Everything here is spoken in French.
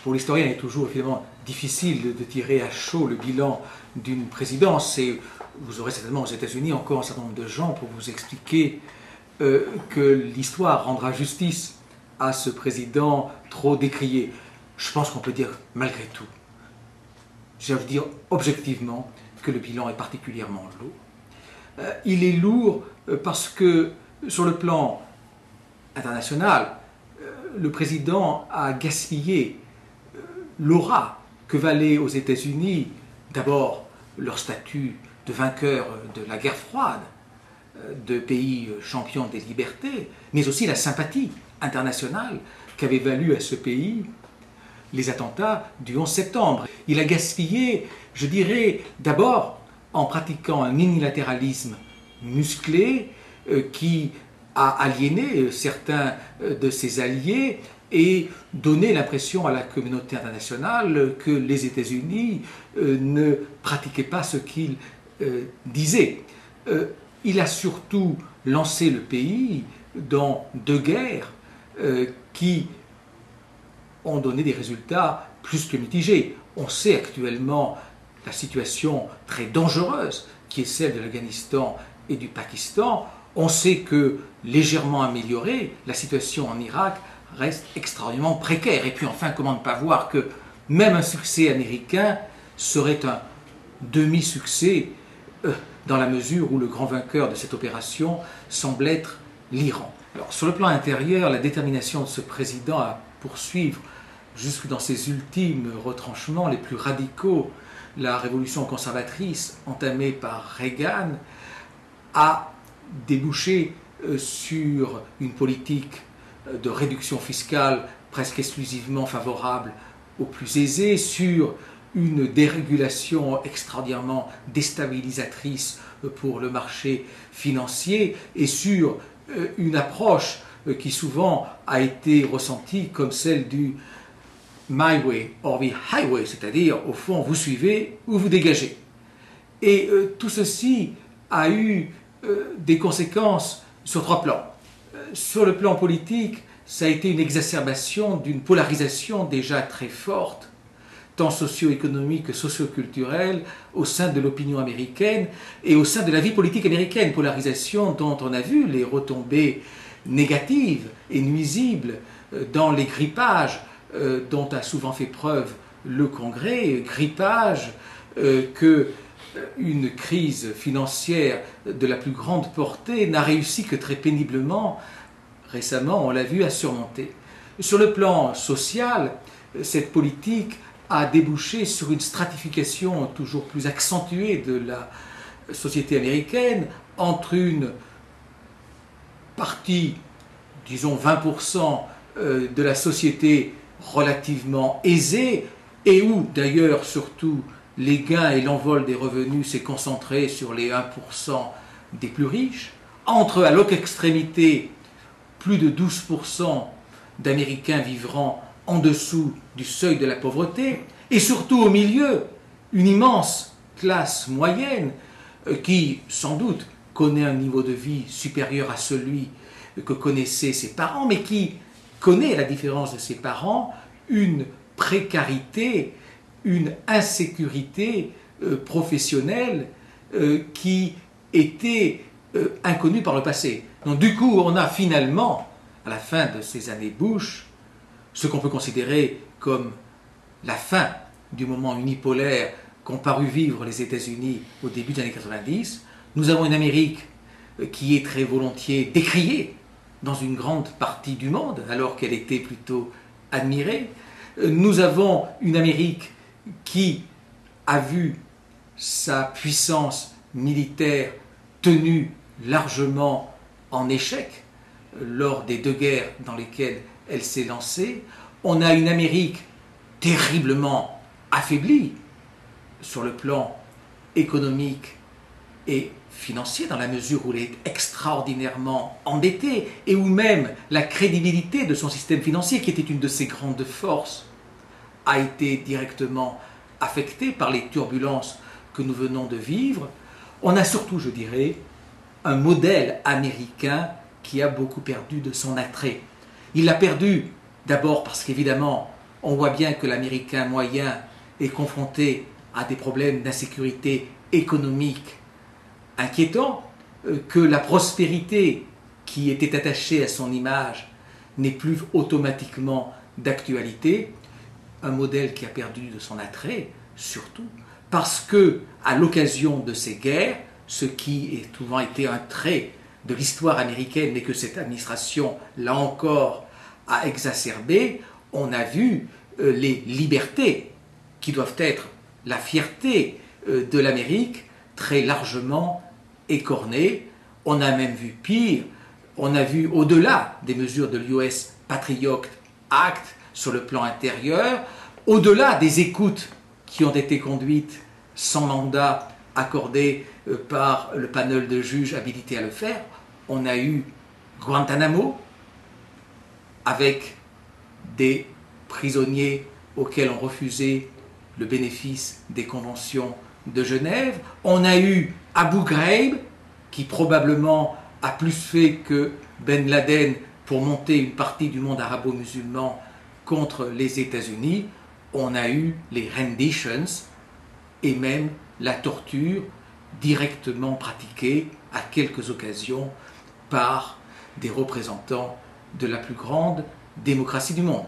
Pour l'historien, il est toujours évidemment difficile de tirer à chaud le bilan d'une présidence. Et vous aurez certainement aux États-Unis encore un certain nombre de gens pour vous expliquer que l'histoire rendra justice à ce président trop décrié. Je pense qu'on peut dire malgré tout, je veux dire objectivement, que le bilan est particulièrement lourd. Il est lourd parce que sur le plan international, le président a gaspillé l'aura que valait aux États-Unis d'abord leur statut de vainqueur de la guerre froide, de pays champion des libertés, mais aussi la sympathie internationale qu'avait valu à ce pays les attentats du 11 septembre. Il a gaspillé, je dirais, d'abord en pratiquant un unilatéralisme musclé qui a aliéné certains de ses alliés et donné l'impression à la communauté internationale que les États-Unis ne pratiquaient pas ce qu'ils disaient. Il a surtout lancé le pays dans deux guerres qui ont donné des résultats plus que mitigés. On sait actuellement la situation très dangereuse qui est celle de l'Afghanistan et du Pakistan. On sait que, légèrement améliorée, la situation en Irak reste extraordinairement précaire. Et puis enfin, comment ne pas voir que même un succès américain serait un demi-succès dans la mesure où le grand vainqueur de cette opération semble être l'Iran. Alors, sur le plan intérieur, la détermination de ce président à poursuivre jusque dans ses ultimes retranchements les plus radicaux la révolution conservatrice entamée par Reagan a débouché sur une politique de réduction fiscale presque exclusivement favorable aux plus aisés, sur une dérégulation extraordinairement déstabilisatrice pour le marché financier et sur une approche qui souvent a été ressentie comme celle du My way or the highway, c'est-à-dire au fond vous suivez ou vous dégagez. Et tout ceci a eu des conséquences sur trois plans. Sur le plan politique, ça a été une exacerbation d'une polarisation déjà très forte, tant socio-économique que socio-culturelle, au sein de l'opinion américaine et au sein de la vie politique américaine. Polarisation dont on a vu les retombées négatives et nuisibles dans les grippages dont a souvent fait preuve le Congrès, grippage que une crise financière de la plus grande portée n'a réussi que très péniblement, récemment, on l'a vu, à surmonter. Sur le plan social, cette politique a débouché sur une stratification toujours plus accentuée de la société américaine entre une partie, disons 20% de la société relativement aisée et où d'ailleurs surtout les gains et l'envol des revenus s'est concentré sur les 1% des plus riches, entre à l'autre extrémité plus de 12% d'Américains vivant en dessous du seuil de la pauvreté, et surtout au milieu, une immense classe moyenne qui, sans doute, connaît un niveau de vie supérieur à celui que connaissaient ses parents, mais qui connaît, à la différence de ses parents, une précarité, une insécurité professionnelle qui était inconnue par le passé. Donc du coup, on a finalement, à la fin de ces années Bush, ce qu'on peut considérer comme la fin du moment unipolaire qu'ont paru vivre les États-Unis au début des années 90. Nous avons une Amérique qui est très volontiers décriée dans une grande partie du monde, alors qu'elle était plutôt admirée. Nous avons une Amérique qui a vu sa puissance militaire tenue largement en échec lors des deux guerres dans lesquelles elle s'est lancée. On a une Amérique terriblement affaiblie sur le plan économique et financier, dans la mesure où elle est extraordinairement endettée et où même la crédibilité de son système financier, qui était une de ses grandes forces, a été directement affectée par les turbulences que nous venons de vivre. On a surtout, je dirais, un modèle américain qui a beaucoup perdu de son attrait. Il l'a perdu d'abord parce qu'évidemment, On voit bien que l'Américain moyen est confronté à des problèmes d'insécurité économique inquiétants, que la prospérité qui était attachée à son image n'est plus automatiquement d'actualité, un modèle qui a perdu de son attrait, surtout parce que, à l'occasion de ces guerres, ce qui a souvent été un trait de l'histoire américaine et que cette administration, là encore, a exacerbé, on a vu les libertés qui doivent être la fierté de l'Amérique très largement écornées. On a même vu pire, on a vu au-delà des mesures de l'US Patriot Act sur le plan intérieur, au-delà des écoutes qui ont été conduites sans mandat accordé par le panel de juges habilités à le faire, on a eu Guantanamo avec des prisonniers auxquels on refusait le bénéfice des conventions de Genève. On a eu Abu Ghraib, qui probablement a plus fait que Ben Laden pour monter une partie du monde arabo-musulman contre les États-Unis. On a eu les renditions et même la torture directement pratiquée à quelques occasions par des représentants de la plus grande démocratie du monde.